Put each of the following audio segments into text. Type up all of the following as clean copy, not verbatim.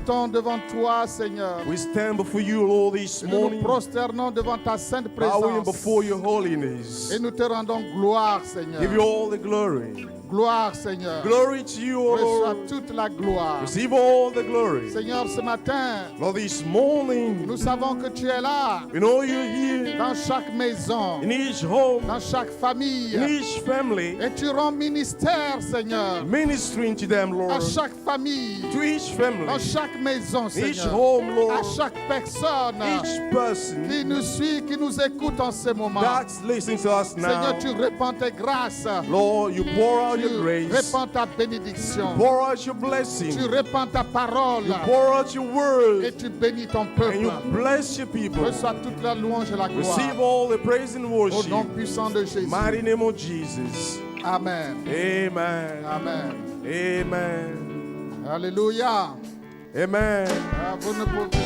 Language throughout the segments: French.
restons devant toi, Seigneur. We stand before you, Lord, this Et nous nous morning, prosternons devant ta sainte bowing présence. before your holiness. Et nous te rendons gloire, Give you Seigneur. all the glory. Gloire, Seigneur. Glory to you, O Reçois Lord. toute la gloire. Receive all the glory. Seigneur, ce matin, Lord, this morning, nous savons que tu es là, we know you're here dans chaque maison, in each home, dans chaque famille. in each family, Et tu rends ministère, Seigneur, ministering to them, à Lord, chaque famille, to each dans family, chaque maison, each Seigneur, home, à Lord, chaque personne each person qui nous suit, qui nous écoute en ce moment. that's listening to us Seigneur, now. tu répands tes grâces, Lord, you pour out tu your grace, répands ta bénédiction, pour out your tu blessing, répands ta parole you pour out your et word, tu bénis ton and you peuple. bless your people. Reçois toute la louange et la Receive gloire all the praise and au worship. nom puissant de Jésus. Mighty name of Jesus. Amen. Amen. Amen. Amen. Alléluia. Amen. Ah, vous ne pouvez...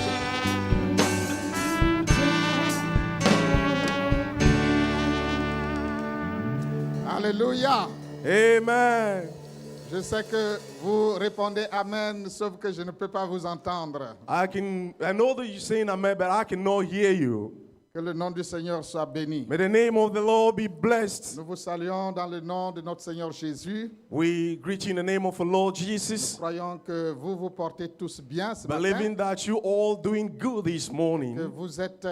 Alléluia. Amen. Je sais que vous répondez Amen, sauf que je ne peux pas vous entendre. I know that you're saying amen, but I cannot hear you. Que le nom du Seigneur soit béni. May the name of the Lord be blessed. Nous vous saluons dans le nom de notre Seigneur Jésus. We greet you in the name of the Lord Nous Jesus, croyons que vous vous portez tous bien ce matin, believing that you all doing good this que morning. vous êtes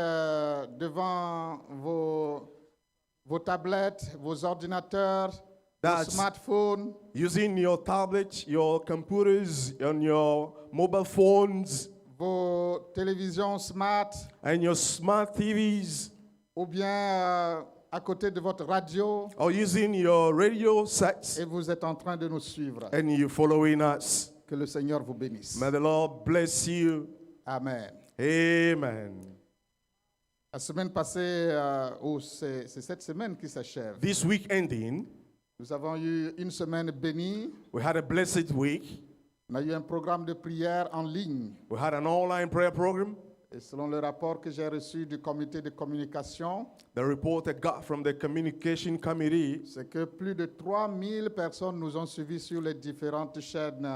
devant vos tablettes, vos ordinateurs, vos That's smartphones, using your tablet, your computers, and your mobile phones, vos télévisions smart, and your smart TVs, ou bien à côté de votre radio, or using your radio sets, et vous êtes en train de nous suivre. and you following us. Que le Seigneur vous bénisse. May the Lord bless you. Amen. Amen. La semaine passée, ou c'est cette semaine qui s'achève, This week ending, nous avons eu une semaine bénie. we had a blessed week. On a eu un programme de prière en ligne. We had an online prayer program. Et selon le rapport que j'ai reçu du comité de communication, The report I got from the communication committee, c'est que plus de 3000 personnes nous ont suivis sur les différentes chaînes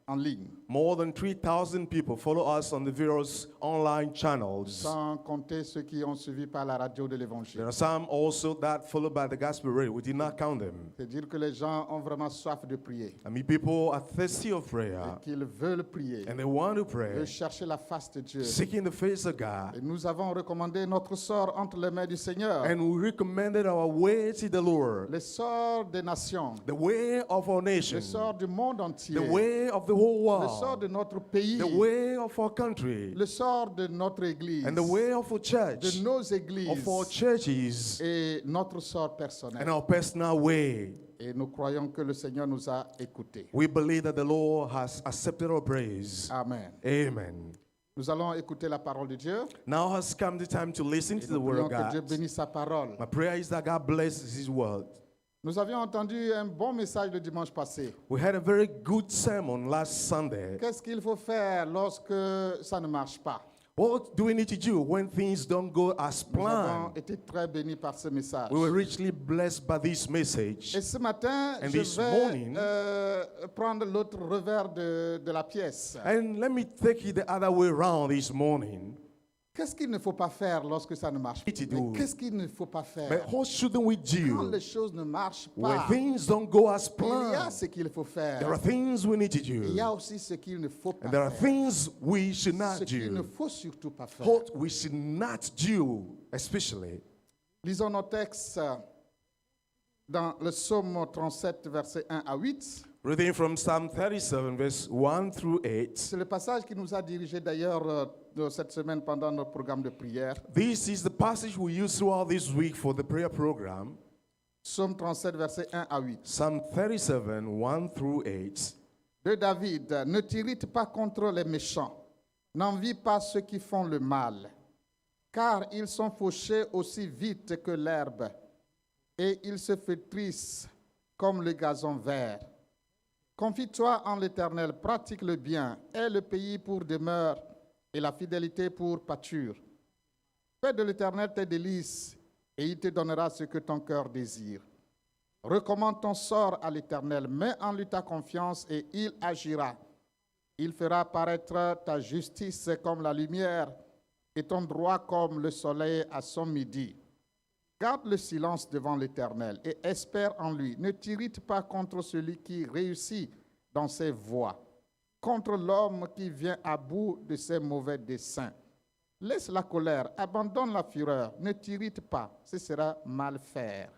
en ligne, more than 3,000 people follow us on the various online channels. sans compter ceux qui ont suivi par la radio de There l'Évangile. are some also that follow by the gospel radio. We did not count them. C'est dire que les gens ont vraiment soif de prier, I mean, people are thirsty of prayer et qu'ils veulent prier, and they want to veulent pray, chercher la face de Dieu. seeking the face of God. Et nous avons recommandé notre sort entre les mains du Seigneur, And we recommended our way to the Lord, le sort des nations, the way of our le nation, sort du monde entier, the way of the whole le sort world, de notre pays, the way of our country, le sort de notre Église, and the way of our church, de nos of églises our churches, et notre sort and personnel. our personal way. Et nous croyons que le Seigneur nous a écoutés. We believe that the Lord has accepted our praise. Amen. Amen. Nous allons écouter la parole de Dieu. Now has come the time to listen Et to the nous word prions of que Dieu God. bénisse sa parole. My prayer is that God blesses His word. Nous avions entendu un bon message le dimanche passé. We had a very good sermon last Sunday. Qu'est-ce qu'il faut faire lorsque ça ne marche pas? What do we need to do when things don't go as Nous avons planned? été très bénis par ce message. We were richly blessed by this message. Et ce matin, And je this vais morning- prendre l'autre revers de la pièce. And let me take it the other way around this morning. Qu'est-ce qu'il ne faut pas faire lorsque ça ne marche pas? What to do? Mais qu'est-ce qu'il ne faut pas But faire? what shouldn't we Quand do les choses ne marchent when pas, things don't go as il y a planned? ce qu'il faut There faire. are things we need to Il y do. a aussi ce qu'il ne faut pas And there are faire. things we should not Ce qu'il ne do. faut surtout pas faire. What we should not do, especially. Lisons nos textes dans le psaume 37, versets 1 à 8. Reading from Psalm 37, verse 1 through 8. C'est le passage qui nous a dirigés d'ailleurs cette semaine pendant notre programme de prière. This is the passage we use throughout this week for the prayer program. Psaume 37, versets 1 à 8. Psalm 37, 1 through 8. De David, ne t'irrite pas contre les méchants, n'envie pas ceux qui font le mal, car ils sont fauchés aussi vite que l'herbe, et ils se flétrissent comme le gazon vert. Confie-toi en l'Éternel, pratique le bien, aie le pays pour demeure et la fidélité pour pâture. Fais de l'Éternel tes délices, et il te donnera ce que ton cœur désire. Recommande ton sort à l'Éternel, mets en lui ta confiance et il agira. Il fera paraître ta justice comme la lumière et ton droit comme le soleil à son midi. Garde le silence devant l'Éternel et espère en lui. Ne t'irrite pas contre celui qui réussit dans ses voies, contre l'homme qui vient à bout de ses mauvais desseins. Laisse la colère, abandonne la fureur, ne t'irrite pas, ce sera mal faire.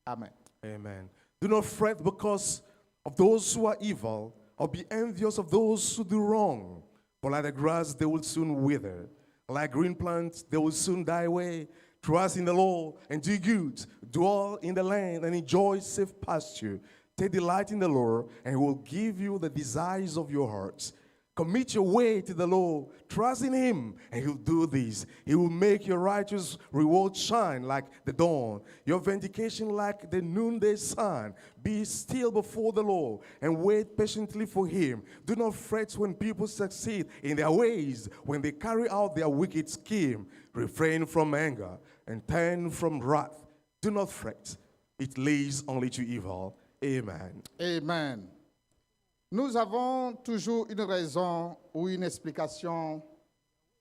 Amen. Amen. Do not fret because of those who are evil, or be envious of those who do wrong. For like the grass, they will soon wither. Like green plants, they will soon die away. Trust in the Lord and do good. Dwell in the land and enjoy safe pasture. Take delight in the Lord, and He will give you the desires of your hearts. Commit your way to the Lord. Trust in Him, and He'll do this. He will make your righteous reward shine like the dawn, your vindication like the noonday sun. Be still before the Lord and wait patiently for Him. Do not fret when people succeed in their ways, when they carry out their wicked scheme. Refrain from anger and turn from wrath. Do not fret. It leads only to evil. Amen. Amen. Nous avons toujours une raison ou une explication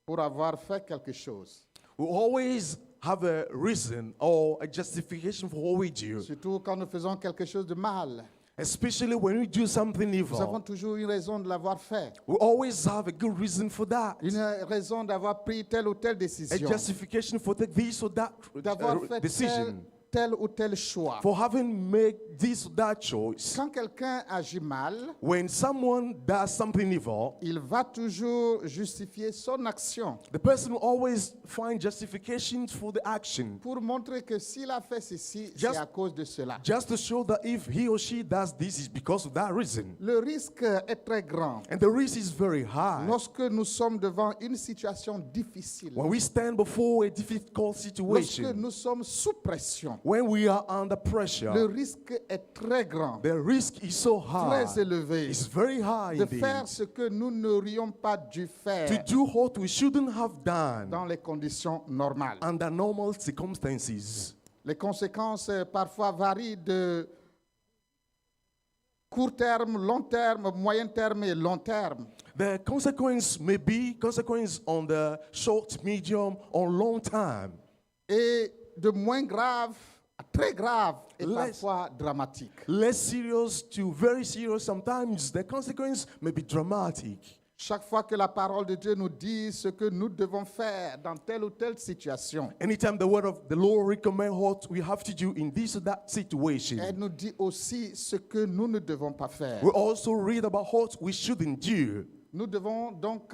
pour avoir fait quelque chose. We always have a reason or a justification for what we do, Surtout quand nous faisons quelque chose de mal. especially when we do something Nous avons evil. toujours une raison de l'avoir fait. We always have a good reason for that. Une raison d'avoir pris telle ou telle A décision. justification for this or that D'avoir fait decision. tel ou tel choix. For having made this or that choice. Quand quelqu'un agit mal, When someone does something evil, il va toujours justifier son action the person will always find justifications for the action, pour montrer que s'il a fait ceci, c'est Just- à cause de cela. just to show that if he or she does this, is because of that reason. Le risque est très grand And the risk is very high. lorsque nous sommes devant une situation difficile, When we stand before a difficult lorsque situation, nous sommes sous pression. when we are under Le pressure, risque est très grand, the risk is so high. très élevé, It's very high de indeed. faire ce que nous n'aurions pas dû To faire do what we shouldn't have done dans les conditions normales. under normal circumstances. Les conséquences parfois varient de court terme, long terme, moyen terme et long terme. The consequence may be consequence on the short, medium, or long time. Et de moins grave à très grave et Less- parfois dramatique. Less serious to very serious. Sometimes the consequence may be dramatic. Chaque fois que la parole de Dieu nous dit ce que nous devons faire dans telle ou telle situation, Anytime the word of the Lord recommend what we have to do in this or that situation, elle nous dit aussi ce que nous ne devons pas faire. we also read about what we shouldn't do. Nous devons donc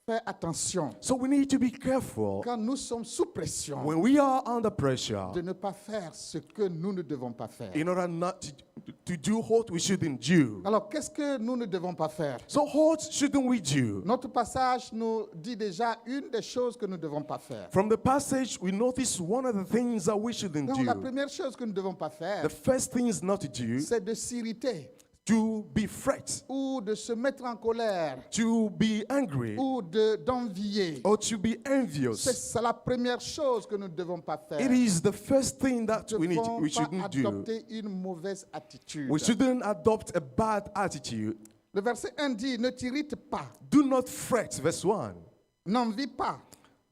faire attention So we need to be careful quand nous sommes sous pression when we are under pressure de ne pas faire ce que nous ne devons pas faire. in order not to do what we shouldn't do. Alors, qu'est-ce que nous ne devons pas faire? So what shouldn't we do? Notre passage nous dit déjà une des choses que nous ne devons pas faire. From the passage, we notice one of the things that we shouldn't Donc, la do. première chose que nous ne devons pas faire, The first thing is not to do, c'est de s'irriter to be fret, ou de se mettre en colère to be angry, ou d'envier. or to be envious. C'est la première chose que nous ne devons pas faire. It is the first thing that Nous ne we devons pas shouldn't do. adopter une mauvaise attitude. We shouldn't adopt a bad attitude. Le verset 1 dit, ne t'irrite pas, Do not fret, verse 1. n'envie pas.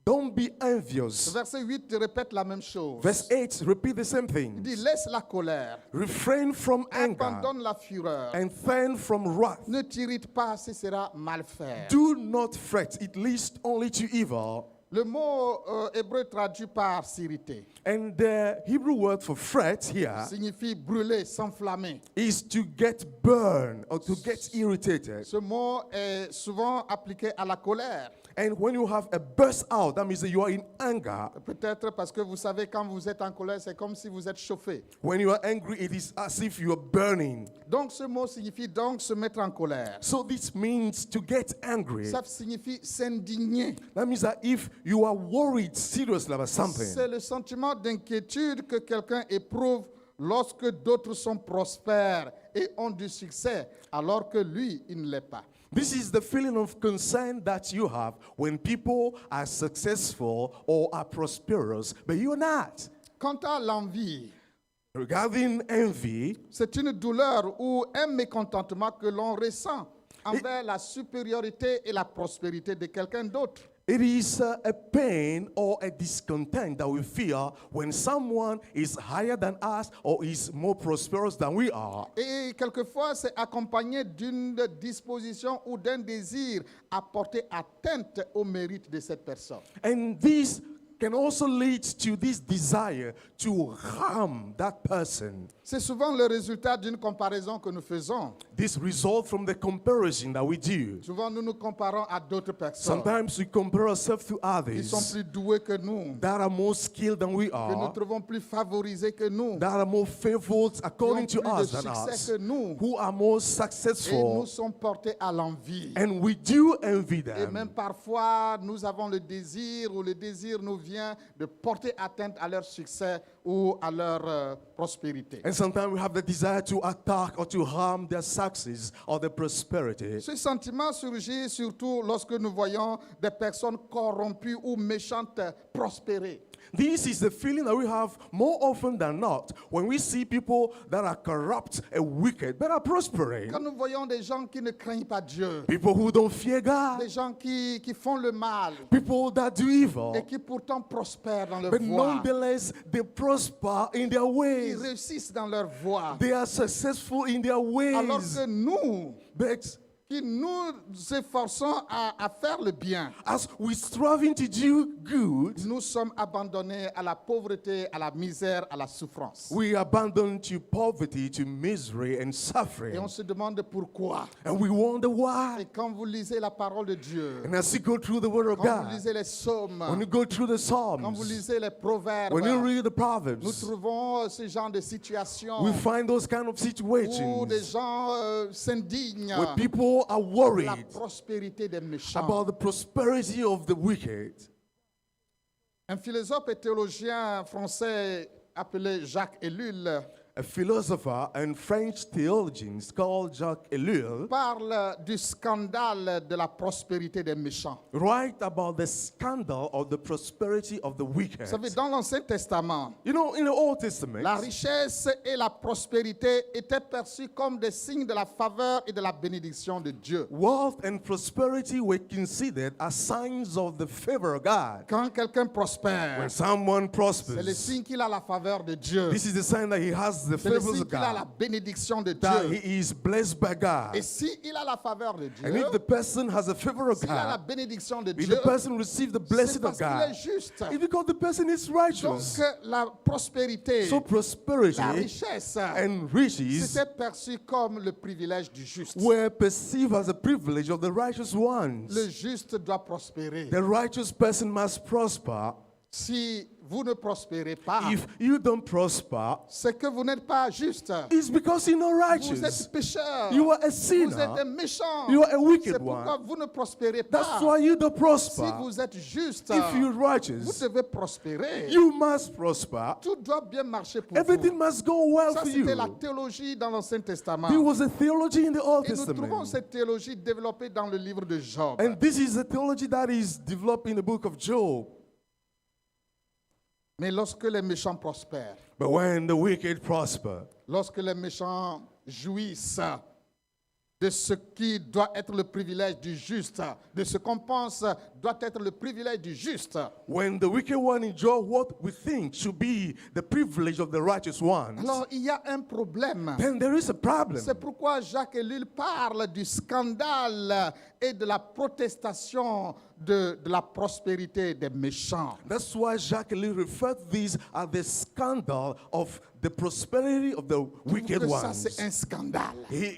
Don't be Le envious. verset 8 répète la même chose. Verse 8, repeat the same Il thing. dit, laisse la colère, Refrain from anger abandonne la fureur. and turn from wrath. Ne t'irrite pas, ce sera mal faire. Do not fret, it leads only to evil. Le mot hébreu traduit par s'irriter And the Hebrew word for fret here signifie brûler, s'enflammer. is to get burned or to get irritated. Ce mot est souvent appliqué à la colère. And when you have a burst out, that means that you are in anger. Peut-être parce que vous savez, quand vous êtes en colère, c'est comme si vous êtes chauffé. When you are angry, it is as if you are burning. Donc ce mot signifie donc se mettre en colère. So this means to get angry. Ça signifie s'indigner. That means that if you are worried seriously about something, C'est le sentiment d'inquiétude que quelqu'un éprouve lorsque d'autres sont prospères et ont du succès, alors que lui, il ne l'est pas. this is the feeling of concern that you have when people are successful or are prosperous, but you're not. Quant à l'envie, Regarding envy, c'est une douleur ou un mécontentement que l'on ressent envers la supériorité et la prospérité de quelqu'un d'autre. It is a pain or a discontent that we feel when someone is higher than us or is more prosperous than we are. Et quelquefois, c'est accompagné d'une disposition ou d'un désir à porter atteinte au mérite de cette personne. And this can also lead to this desire to harm that person. C'est souvent le résultat d'une comparaison que nous faisons. This result from the comparison that we do. Souvent, nous nous comparons à d'autres personnes Sometimes we compare ourselves to qui sont others plus doués que nous, that are more skilled than we que nous are, trouvons plus favorisés que nous, that are more favored according qui ont to plus de us than succès us, que nous, who are more et nous successful, sommes portés à l'envie. and we do envy Et même them. parfois, nous avons le désir, ou le désir nous vient de porter atteinte à leur succès ou à leur prospérité. And sometimes we have the desire to attack or to harm their success or their prosperity. Ce sentiment surgit surtout lorsque nous voyons des personnes corrompues ou méchantes prospérer. This is the feeling that we have more often than not when we see people that are corrupt and wicked but are prospering. Quand nous voyons des gens qui ne craignent pas Dieu, People who don't fear God, des gens qui font le mal people that do evil, et qui pourtant prospèrent dans leur but voie, nonetheless they prosper in their qui ways. réussissent dans leur voie. They are successful in their Alors ways. que nous, But qui nous efforçons à faire le bien, as we striving to do good, nous sommes abandonnés à la pauvreté, à la misère, à la souffrance. we abandon to poverty, to misery and Et suffering. on se demande pourquoi. And we wonder Et why. quand vous lisez la parole de Dieu, And as you go through the Word of quand vous God, lisez les psaumes, when you go through the quand vous Psalms, lisez les proverbes, when you read the nous Proverbs, trouvons ce genre de situation we find those kind of où des situations gens s'indignent where people are de la worried prospérité des méchants. about the prosperity of the wicked. Un philosophe et théologien français appelé Jacques Ellul A philosopher and French theologian called Jacques Ellul parle du scandale de la prospérité des méchants. write about the scandal of the prosperity of the wicked. Vous savez, dans l'Ancien Testament, You know, in the Old Testament, la richesse et la prospérité étaient perçues comme des signes de la faveur et de la bénédiction de Dieu. wealth and prosperity were considered as signs of the favor of God. Quand quelqu'un prospère, When someone c'est le prospers, signe qu'il a la faveur de Dieu. this is the sign that he has the C'est le favors signe of qu'il a la God, bénédiction de that Dieu. he is blessed by Et God. s'il a la faveur de And Dieu, if the person has the favor of s'il a la God, bénédiction de if Dieu, the person receives the c'est blessing parce of qu'il est God, juste. it's because the person is Donc righteous. la prospérité, So prosperity la richesse, and riches c'était perçu comme le privilège du juste. were perceived as a privilege of the righteous Le ones. juste doit prospérer. The righteous person must prosper. Si vous ne prospérez pas, If you don't prosper, c'est que vous n'êtes pas juste. it's because you're not Vous righteous. êtes pécheur. You are a Vous êtes un sinner. méchant. You are a wicked C'est pourquoi one. vous ne prospérez That's pas. why you don't Si prosper. vous êtes juste, If you're vous righteous, devez prospérer. you must prosper. Tout doit bien marcher pour Everything vous. must go well Ça, for c'était la you. théologie dans l'Ancien Testament. There was a theology in the Old Et nous trouvons Testament. cette théologie développée dans le livre de Job. And this is the theology that is developed in the book of Job. Mais lorsque les méchants prospèrent, But when the wicked prosper, lorsque les méchants jouissent de ce qui doit être le privilège du juste, de ce qu'on pense doit être le privilège du juste, when the wicked one enjoy what we think should be the privilege of the righteous ones, alors il y a un problème. then there is a problem. C'est pourquoi Jacques Ellul parle du scandale et de la protestation de la prospérité des méchants. That's why Jacques Ellul referred to this as the scandal of the prosperity of the wicked Que ça, ones. c'est un scandale.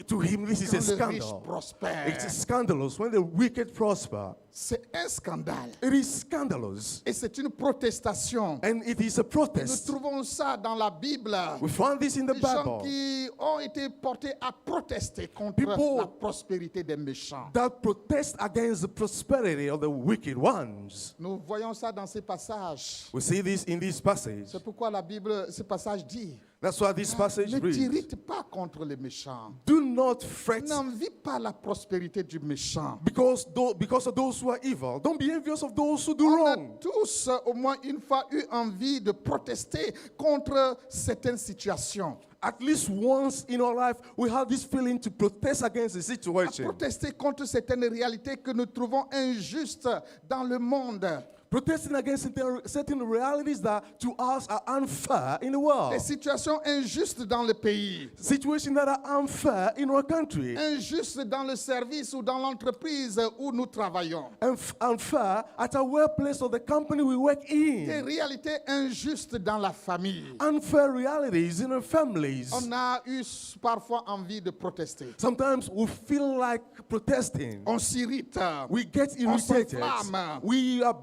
To him, this is a Quand le riche scandal. prospère, It's scandalous when the wicked prosper. c'est un scandale. It is scandalous. Et c'est une protestation. And it is a Nous protest. trouvons ça dans la Bible. We find this in the Des gens Bible. qui ont été portés à protester contre People- la prospérité des méchants. That protest against the prosperity of the wicked ones. Nous voyons ça dans ces passages. We see this in this passage. C'est pourquoi la Bible, ce passage dit, That's why this passage Ne reads, t'irrite pas contre les méchants. do not fret N'envie pas la prospérité du méchant. because of those who are evil. Don't be envious of those who do On a wrong. tous au moins une fois eu envie de protester contre certaines situations. At least once in our life, we have this feeling to protest against the situation. Protester contre certaines réalités que nous trouvons injustes dans le monde. Protesting against certain realities that to us are unfair in the world. Les situations injustes dans le pays. Situations that are unfair in our country. Injustes dans le service ou dans l'entreprise où nous travaillons. Unfair at our workplace or the company we work Des in. réalités injustes dans la famille. Unfair realities in our families. On a eu parfois envie de protester. Sometimes we feel like protesting. On s'irrite. We get On irritated. s'enflamme. We are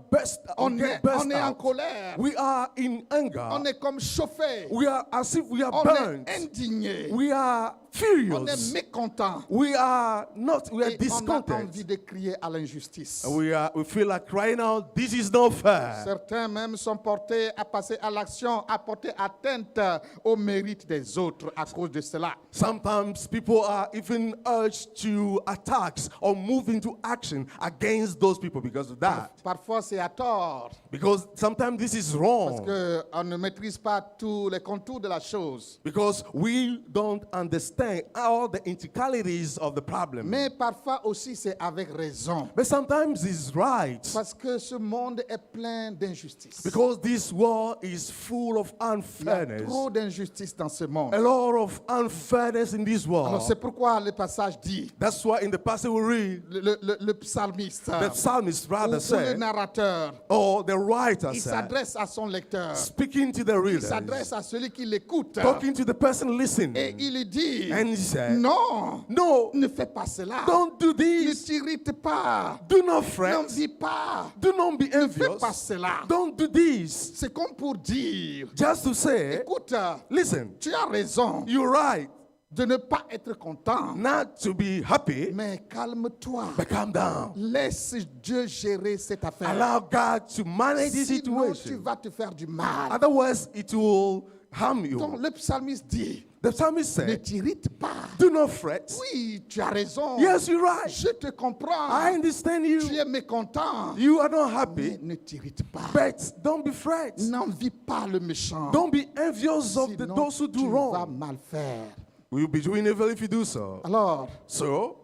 On est en out. colère. We are in anger. On est comme chauffé. We are as if we are On burnt. est indigné. We are On est furious. mécontent. We are not. We are Et on a discontent. envie de crier à l'injustice. We feel like crying out. This is not fair. Certains même sont portés à passer à l'action, à porter atteinte au mérite des autres à cause de cela. Sometimes people are even urged to attacks or move into action against those people because of that. Parfois c'est à tort, Because sometimes this is parce wrong. qu'on ne maîtrise pas tous les contours de la chose. Because we don't understand all the intricalities of the problem. Mais parfois aussi c'est avec raison, But sometimes it's right. parce que ce monde est plein d'injustices. Because this world is full of Il y a unfairness. trop d'injustices dans ce monde. A lot of unfairness in this Alors world. c'est pourquoi le passage dit, That's why in the passage we read, le psalmiste, the psalmist ou rather le said, narrateur, or the writer il said, s'adresse à son lecteur, speaking to the il readers, s'adresse à celui qui l'écoute, talking to the person et listening, il lui dit, and he said, non, no, ne fais pas cela, don't do ne this. t'irrite pas, Do not fret. n'envie pas, Do not be ne fais envious. pas cela. Don't do this. C'est comme pour dire, Just to say, écoute, listen, tu as raison you're right de ne pas être content, not to be happy, mais calme-toi. but calm down. Laisse Dieu gérer cette affaire. Allow God to manage the Sinon, tu situation. vas te faire du mal. Otherwise, it will harm Donc, you. le psalmiste dit, The psalmist ne said, t'irrite pas. do not fret. Oui, tu as raison. Yes, you're right. Je te comprends. I understand Tu you. es mécontent. You are not Mais happy, ne t'irrite pas. but don't be fret. N'envie pas le méchant. Don't be envious of Sinon, those who tu do vas wrong. mal faire. We'll be doing evil if you do so. Alors, So,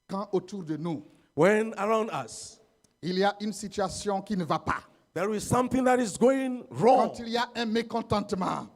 quand autour de nous, when around us il y a une situation qui ne va pas, there is something that is going wrong, quand il y a un mécontentement,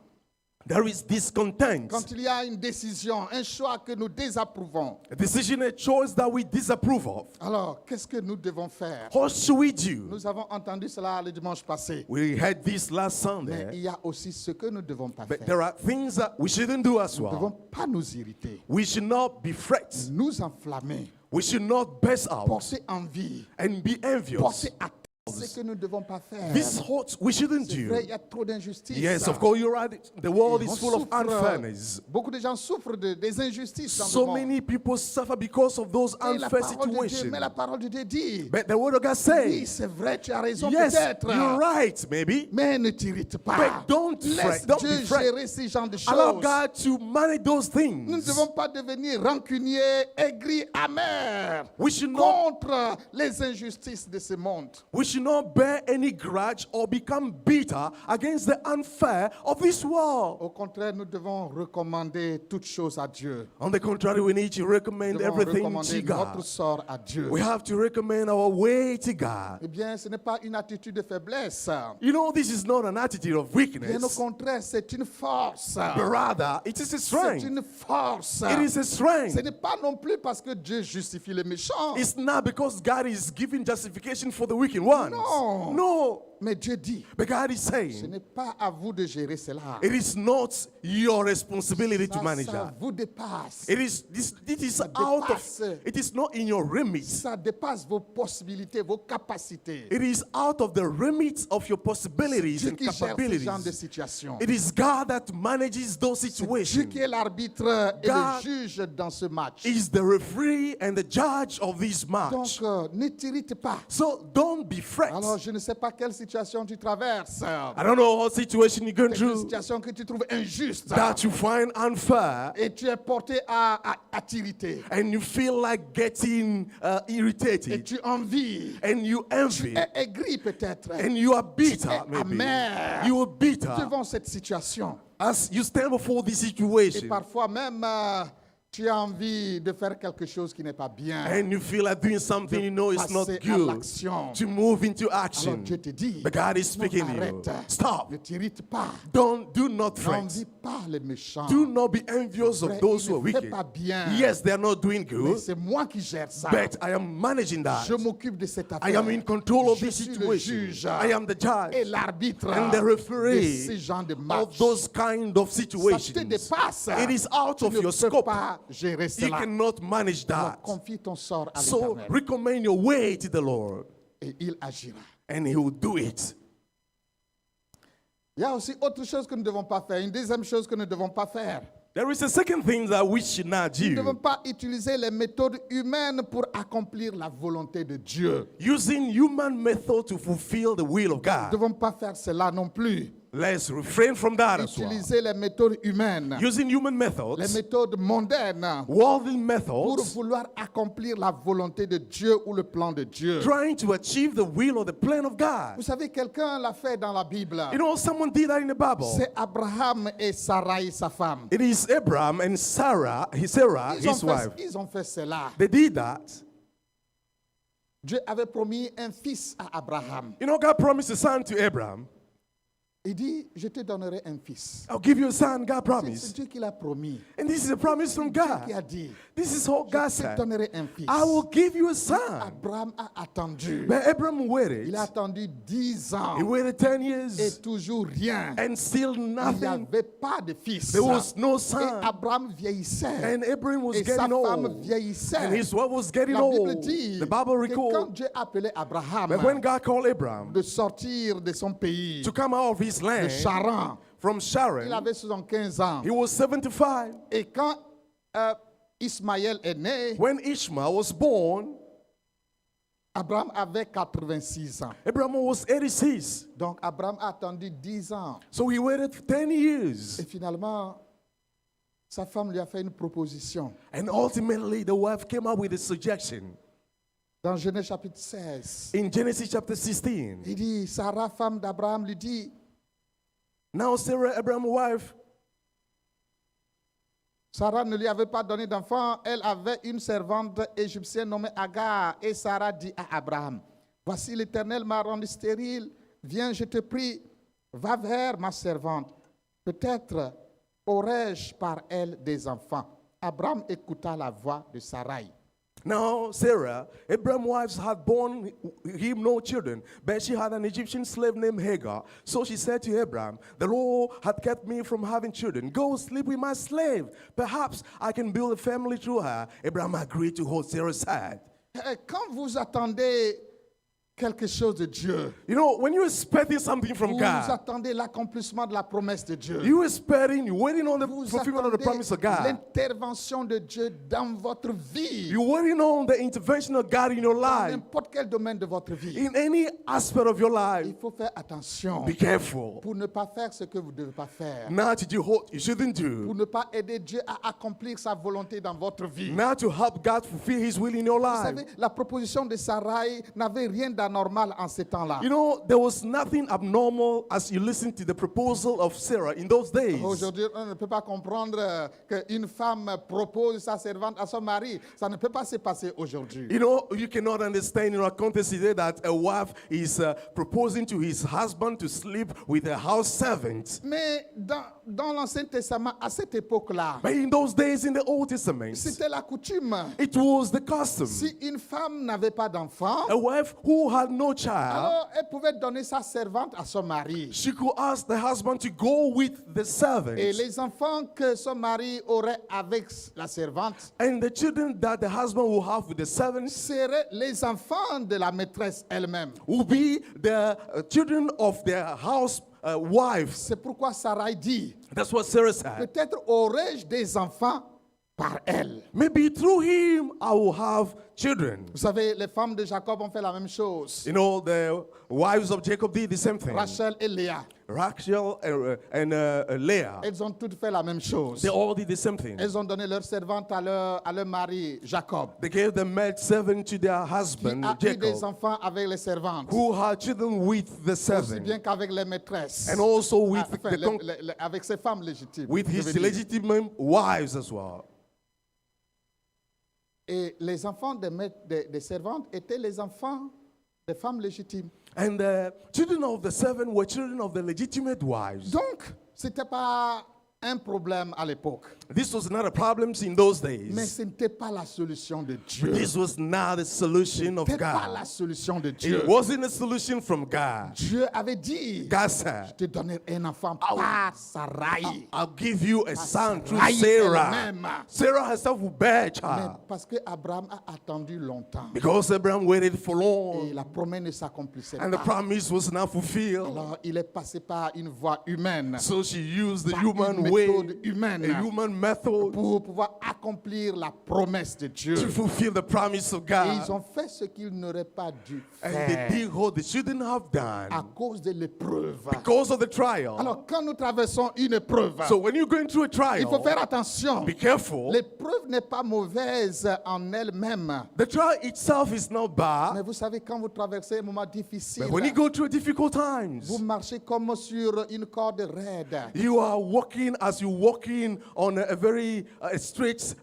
there is discontent, quand il y a une décision, un choix que nous désapprouvons, a decision, a choice that we disapprove of, alors qu'est-ce que nous devons faire? what should we do? Nous avons entendu cela le dimanche passé. We had this last Mais Sunday, il y a aussi ce que nous ne devons pas but faire. there are things that we shouldn't do as Nous ne devons well. pas nous irriter, We should not be fret. nous enflammer, We should not burst out porter envie, and be envious. porter atteinte. Ce que nous ne devons pas faire. This hurt we shouldn't C'est vrai, il do. y a trop d'injustices. Yes, of course, you're right. The world On is full of souffre, unfairness. Beaucoup de gens souffrent des injustices dans So le monde. many people suffer because of those Et la unfair parole de Dieu, mais situations. la parole de Dieu dit, But the word of God oui, says, c'est vrai, tu as raison yes, peut-être, you're right, maybe. mais ne t'irrite pas. But don't Laisse fret, don't Dieu be fret. gérer ces genres de Allow choses. God to manage those Nous ne things. devons pas devenir rancuniers, aigris, amers We should not, contre les injustices de ce monde. we should not bear any grudge or become bitter against the unfair of this world. Au contraire, nous devons recommander toutes choses à Dieu. On the contrary, we need to Nous recommend devons everything to recommander notre God. sort à Dieu. We have to recommend our way to God. Eh bien, ce n'est pas une attitude de faiblesse. You know, this is not an attitude of Bien au weakness, contraire, c'est une force. but rather it is a C'est strength. une force. It is a Ce strength. n'est pas non plus parce que Dieu justifie les méchants. It's not because God is giving justification for the wicked ones. No. No. Mais Dieu dit, But God is ce saying, n'est pas à vous de gérer cela. it is not your responsibility to manage Ça that. vous dépasse. It is Ça out of, dépasse. it is not in your remit. Ça dépasse vos possibilités, vos capacités. It is out of the remit of your possibilities Dieu and qui gère ce genre de capabilities. situation. It is God that manages those Dieu situations. qui est l'arbitre et God le juge dans ce match. Is the referee and the judge of this Donc, match. ne t'irrite pas. So don't be fret. Alors, je ne sais pas quelle situation situation tu traverses, I don't know what situation you're going une through situation que tu trouves injuste, that you find unfair et tu es porté à t'irriter, and you feel like getting et irritated tu envies, and you envy et aigri peut-être, and you are bitter, es maybe. amer You are bitter devant cette situation. as you stand before this Et situation parfois même, tu as envie de faire quelque chose qui n'est pas bien. and you feel like doing something you know is not Passer à good, l'action. to move into Alors action. Dieu te dit, But God is non, speaking to you. arrête. Stop. Ne t'irrite pas. Do not fret. N'envie pas les méchants. Do not be envious of Vrai, those il who are ne fait wicked. pas bien. Yes, they are not doing Mais good, c'est moi qui gère ça. but I am managing that. Je m'occupe de cette I affaire. am in control of Je this suis le situation. juge I am the et judge l'arbitre and the de referee ces genres de of matchs. those kind of Ça te situations. dépasse. It is out Tu of ne your peux scope. pas gérer You cela. cannot manage Alors, that. confie ton sort à So l'Éternel recommend your way to the Lord et il agira. and He will do it. Il y a aussi autre chose que nous ne devons pas faire. Une deuxième chose que nous ne devons pas faire. There is a second thing that we should not Nous ne devons do. pas utiliser les méthodes humaines pour accomplir la volonté de Dieu. Using human method to fulfill the will of Nous ne God. devons pas faire cela non plus. Let's refrain from that as well. Utiliser les méthodes humaines, Using human les methods, méthodes mondaines worldly pour methods, vouloir accomplir la volonté de Dieu ou le plan de Dieu. trying to achieve the will or the plan of Vous God. savez, quelqu'un l'a fait dans la Bible. You know, someone did that in the Bible. C'est Abraham et Sarai, sa femme. It is Abraham and Sarah, his wife. Ils ont fait cela. They did that. Dieu avait promis un fils à Abraham. You know, God promised a son to Abraham. Il dit, je te donnerai un fils. I'll give you a son, God C'est promised. Dieu qui l'a promis. And this is a promise from Dieu God. qui a dit, This is what God je te said. donnerai un fils. I will give you a son. Abraham a attendu. But Abraham waited. Il a attendu 10 ans He waited 10 et years toujours rien. and still Il n'y nothing. avait pas de fils. There was no Et son. Abraham vieillissait. And Abraham was Et sa getting femme old. vieillissait. And his wife was getting La Bible old. dit The Bible que quand records Dieu appelait Abraham that when God called Abraham de sortir de son pays, to come out of his de land Charan, from il Sharon, avait 75 ans. he was 75. Et quand Ismaël est né, When Ishmael was born, Abraham avait 86 ans. Abraham was 86. Donc Abraham a attendu 10 ans. So he waited 10 years. Et finalement, sa femme lui a fait une proposition. And ultimately, the wife came up with a suggestion. Dans Genèse chapitre 16, In Genesis chapter 16, il dit, Sarah, femme d'Abraham, lui dit, now Sarah, Abraham's wife, Sarah ne lui avait pas donné d'enfant, elle avait une servante égyptienne nommée Agar. Et Sarah dit à Abraham, voici l'Éternel m'a rendu stérile, viens, je te prie, va vers ma servante. Peut-être aurais-je par elle des enfants. Abraham écouta la voix de Sarai. now Sarah, Abraham's wife, had borne him no children, but she had an Egyptian slave named Hagar. So she said to Abraham, the Lord had kept me from having children. Go sleep with my slave. Perhaps I can build a family through her. Abraham agreed to hold Sarah's side. Quand vous attendez quelque chose de Dieu, You know, when you're expecting something from vous God, attendez l'accomplissement de la promesse de Dieu. you're waiting on the Vous fulfillment of the attendez promise of God. l'intervention de Dieu dans votre vie, You're waiting on the intervention of God in your dans life, n'importe quel domaine de votre vie. in any aspect of your life. Il faut faire attention Be careful pour ne pas faire ce que vous ne devez pas faire, not to do what you shouldn't pour do, ne pas aider Dieu à accomplir sa volonté dans votre vie. not to help God fulfill His will in your Vous life. savez, la proposition de Sarai n'avait rien d'anormal en ce temps-là. You know, there was nothing abnormal as you listen to the proposal of Sarah in those days. Aujourd'hui, on ne peut pas comprendre qu'une femme propose sa servante à son mari. Ça ne peut pas se passer aujourd'hui. You know, you cannot understand in our context today that a wife is proposing to his husband to sleep with a house servant. Mais dans l'Ancien Testament, à cette époque-là, But in those days in the Old Testament, c'était la coutume. it was the custom. Si une femme n'avait pas d'enfant, A wife who had no child, alors elle pouvait donner sa servante à son mari. she could ask the husband to go with the servant. Et les enfants que son mari aurait avec la servante And the children that the husband will have with the servants seraient les enfants de la maîtresse elle-même. will be the children of their house wives. C'est pourquoi Sarai dit, That's what Sarah said. peut-être aurais-je des enfants par elle. Maybe through him I will have children. Vous savez, les femmes de Jacob ont fait la même chose. You know, the wives of Jacob did the same thing. Rachel et Léa, Rachel and Leah, elles ont toutes fait la même chose. they all did the same thing. Elles ont donné leur servante à leur mari, Jacob, They gave the maid servant to their qui husband, a eu des Jacob, enfants avec les servantes, who had children with the aussi servant, bien qu'avec les maîtresses, and also with, Enfin, avec ses femmes légitimes. with je his veux dire. legitimate wives as well. Et les enfants des servantes étaient les enfants des femmes légitimes. And the children of the servant were children of the legitimate wives. Donc, ce n'était pas un problème à l'époque. This was not a problem in those Mais days. ce n'était pas la solution de Dieu. This was not the solution of Ce n'était pas la God. solution de Dieu. It wasn't a solution from God. Dieu avait dit, God je said, te donnerai un enfant par Sarai. I'll give you a son through Sarai Sarah. elle-même. Sarah herself will bear a Mais child. parce que Abraham a attendu longtemps Because Abraham waited for et long la promesse ne s'accomplissait and the pas. promise was not fulfilled. Alors, il est passé par une voie humaine, So she used the par human une way, méthode humaine, a human method pour pouvoir accomplir la promesse de Dieu. to fulfill the promise of Et ils God. ont fait ce qu'ils n'auraient pas dû And they faire did what they shouldn't have à done cause de l'épreuve. because of the trial. Alors, quand nous traversons une épreuve, So when you're going through a il faut trial, faire attention. be careful. L'épreuve n'est pas mauvaise en elle-même. The trial itself is not Mais bad, vous savez, quand vous traversez un moment difficile, but when you go through difficult vous times, marchez comme sur une corde raide. you are walking as you're walking on a very straight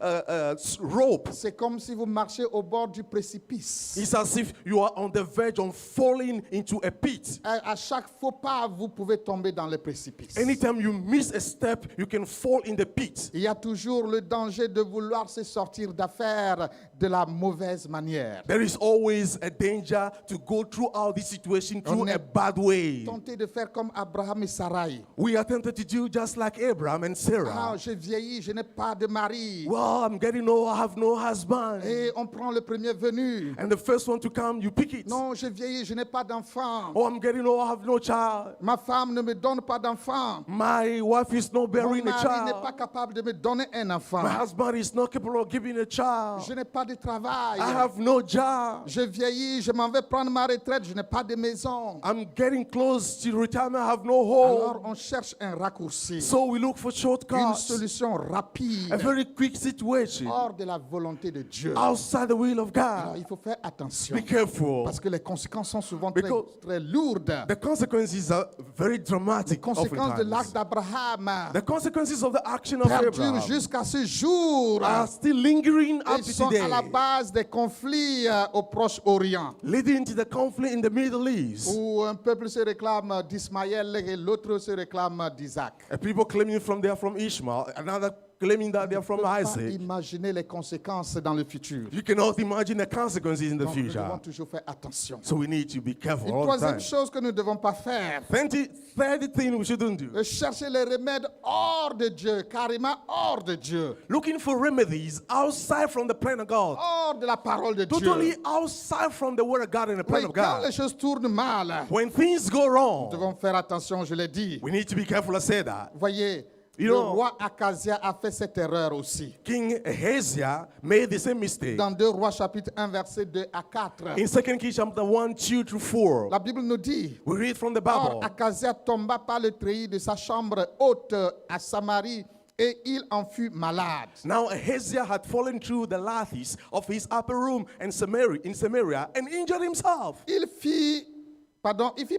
rope. C'est comme si vous marchez au bord du précipice. It's as if you are on the verge of falling into a pit. À chaque faux pas, vous pouvez tomber dans le précipice. Anytime you miss a step, you can fall in the pit. Il y a toujours le danger de vouloir se sortir d'affaire de la mauvaise manière. There is always a danger to go throughout this situation through On a est bad way. Tenté de faire comme Abraham et Sarai. We are tempted to do just like Abraham and Ah, Sarah. je vieillis, je n'ai pas de mari. Well, I'm getting old, I have no husband. Et on prend le premier venu. And the first one to come, you pick it. Non, je vieillis, je n'ai pas d'enfant. Oh, I'm getting old, I have no child. Ma femme ne me donne pas d'enfant. My wife is not Mon bearing a mari n'est pas child. capable de me donner un enfant. My husband is not capable of giving a child. Je n'ai pas de travail. I have no job. Je vieillis, je m'en vais prendre ma retraite, je n'ai pas de maison. I'm getting close to retirement, I have no Alors home. on cherche un raccourci, So we look for une shortcuts, solution rapide, a very quick situation hors de la volonté de Dieu. outside the will of Alors God. il faut faire attention Be careful. parce que les conséquences sont souvent très, Because très lourdes. the consequences are very Les dramatic. conséquences de oftentimes. l'acte d'Abraham The consequences of the action of perdurent Abraham jusqu'à ce jour. are still lingering up Ils to sont à la today, base des conflits au Proche-Orient, leading to the conflict in the Middle East. où un peuple se réclame d'Ismaël et l'autre se réclame d'Isaac. And people claiming they are from Ishmael, another claiming that they are from Pas Isaac. imaginer les conséquences dans le futur. You cannot imagine the consequences in the Donc, nous future. devons toujours faire attention. So we need to be careful Une all the troisième time. chose que nous ne devons pas faire, 30 thing we shouldn't do. chercher les remèdes hors de Dieu, carrément hors de Dieu, Looking for remedies outside from the plan of God. hors de la parole de Totally Dieu. outside from the word of God and the plan Oui, of quand God. les choses tournent mal, When things go nous wrong, devons faire attention, je l'ai dit. we need to be careful to say that. Voyez, You le know- roi Acasia a fait cette erreur aussi. King Ahaziah made the same mistake. Dans 2 Rois chapitre 1 verset 2 à 4, In 2 Kings chapter 1, 2 through 4, la Bible nous dit, we read from the or Bible. Acasia tomba par le treillis de sa chambre haute à Samarie et il en fut malade. Now Ahaziah had fallen through the lattice of his upper room in Samaria and injured himself. Il fit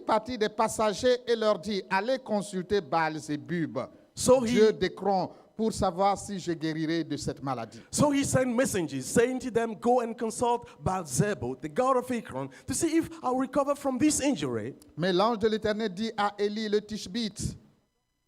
partie des passagers et leur dit, allez consulter Baal-Zébub, So Dieu he, d'Écron, pour savoir si je guérirai de cette maladie. so he sent messengers saying to them, go and consult Baal-Zebub, the god of Ekron, to see if I'll recover from this injury. Mais l'ange de l'Éternel dit à Élie le Tishbite,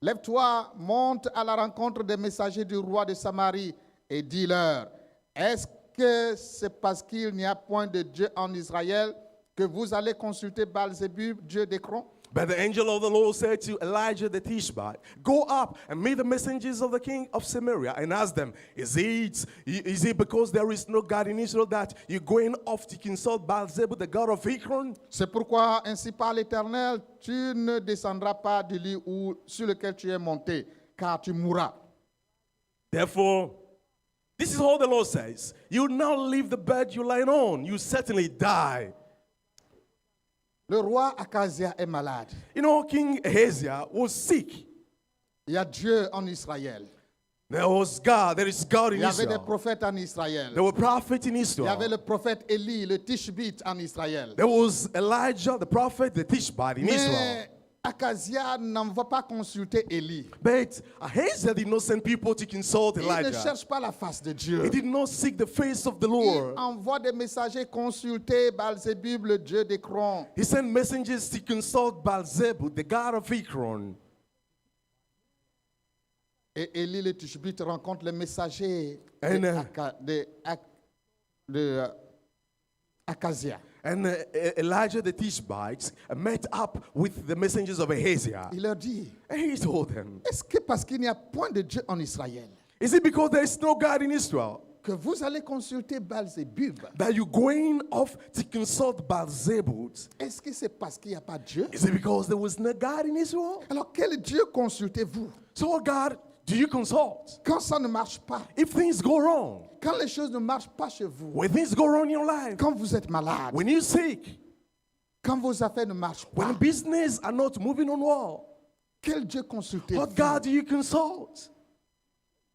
lève-toi, monte à la rencontre des messagers du roi de Samarie et dis-leur, est-ce que c'est parce qu'il n'y a point de Dieu en Israël que vous allez consulter Baal-Zébub, Dieu d'Écron? But the angel of the Lord said to Elijah the Tishbite, go up and meet the messengers of the king of Samaria and ask them, is it because there is no God in Israel that you're going off to consult Baal-Zebub, the god of Ekron? C'est pourquoi, ainsi par l'Éternel, tu ne descendras pas du lit sur lequel tu es monté, car tu mourras. Therefore, This is all the Lord says. You will now leave the bed you're lying on. You certainly die. Le roi Akazia est malade. You know, King Ahaziah was sick. Il y a Dieu en Israël. There was God. There is God in Il y avait des Israel. prophètes en Israël. There were prophets in Il y avait Israel. le prophète Élie, le Tishbite en Israël. There was Elijah, the prophet, the Tishbite in Israel. Mais Akazia n'envoie pas consulter Élie. But Ahaziah did not send people to consult Il ne Elijah. cherche pas la face de Dieu. He did not seek the face of the Il Lord. envoie des messagers consulter Baal-Zébub, le dieu d'Écron. He sent messengers to consult Baal-Zebub, the god of Ekron. Et Élie le Tishbite rencontre les messagers And, de Akazia. And Elijah the Tishbite met up with the messengers of Ahaziah. Il leur dit, And he told them, est-ce que parce qu'il n'y a point de Dieu en Israël, is it because there is no God in Israel que vous allez consulter Baal-Zébub? that you're going off to consult Baal-Zebub? Est-ce que c'est parce qu'il n'y a pas de Dieu? Is it because there was no God in Israel? Alors quel Dieu consultez-vous? So what God do you consult? Quand ça ne marche pas, If things go wrong, quand les choses ne marchent pas chez vous, when things go wrong in your life, quand vous êtes malade, when you're sick, quand vos affaires ne marchent pas, when business are not moving on well, quel Dieu consultez-vous? what God do you consult?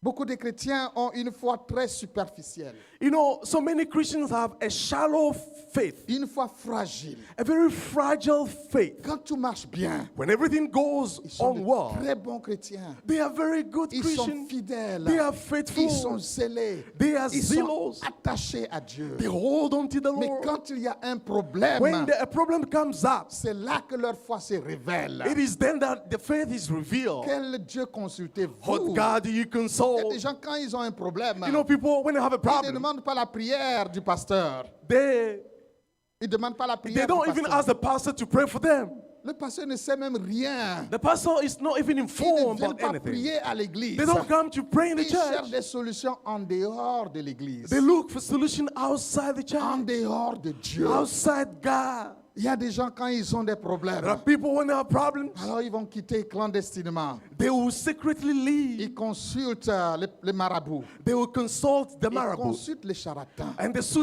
Beaucoup de chrétiens ont une foi très superficielle, You know, so many Christians have a shallow faith, une foi fragile. a very fragile faith. Quand tout marche bien, When everything goes ils sont on de well, très bons chrétiens. they are very good Ils sont Christians. fidèles. They are Ils sont faithful. zélés. They are Ils sont zealous. attachés à Dieu. They hold on to the Mais Lord. quand il y a un problème, When a problem comes up, c'est là que leur foi se révèle. it is then that the faith is revealed. Quel Dieu consultez-vous? What God do you Il y a des consult? gens, quand ils ont un problème, You know, people, when they have a ils ne problem, demandent pas la prière du pasteur. they Ils ne demandent pas la they prière don't du even pasteur. ask the pastor to pray for them. Le pasteur ne sait même rien. The pastor is not even Ils ne informed viennent about pas anything. prier à l'église. They don't come to pray in the Ils cherchent church. des solutions en dehors de l'église. They look for solution outside the En church, dehors de Dieu. outside God. Il y a des gens, quand ils ont des problèmes, There are people when they have problems, alors ils vont quitter clandestinement. they will secretly leave. Ils consultent les marabouts. They will consult the Ils marabout. consultent les charlatans. And the suit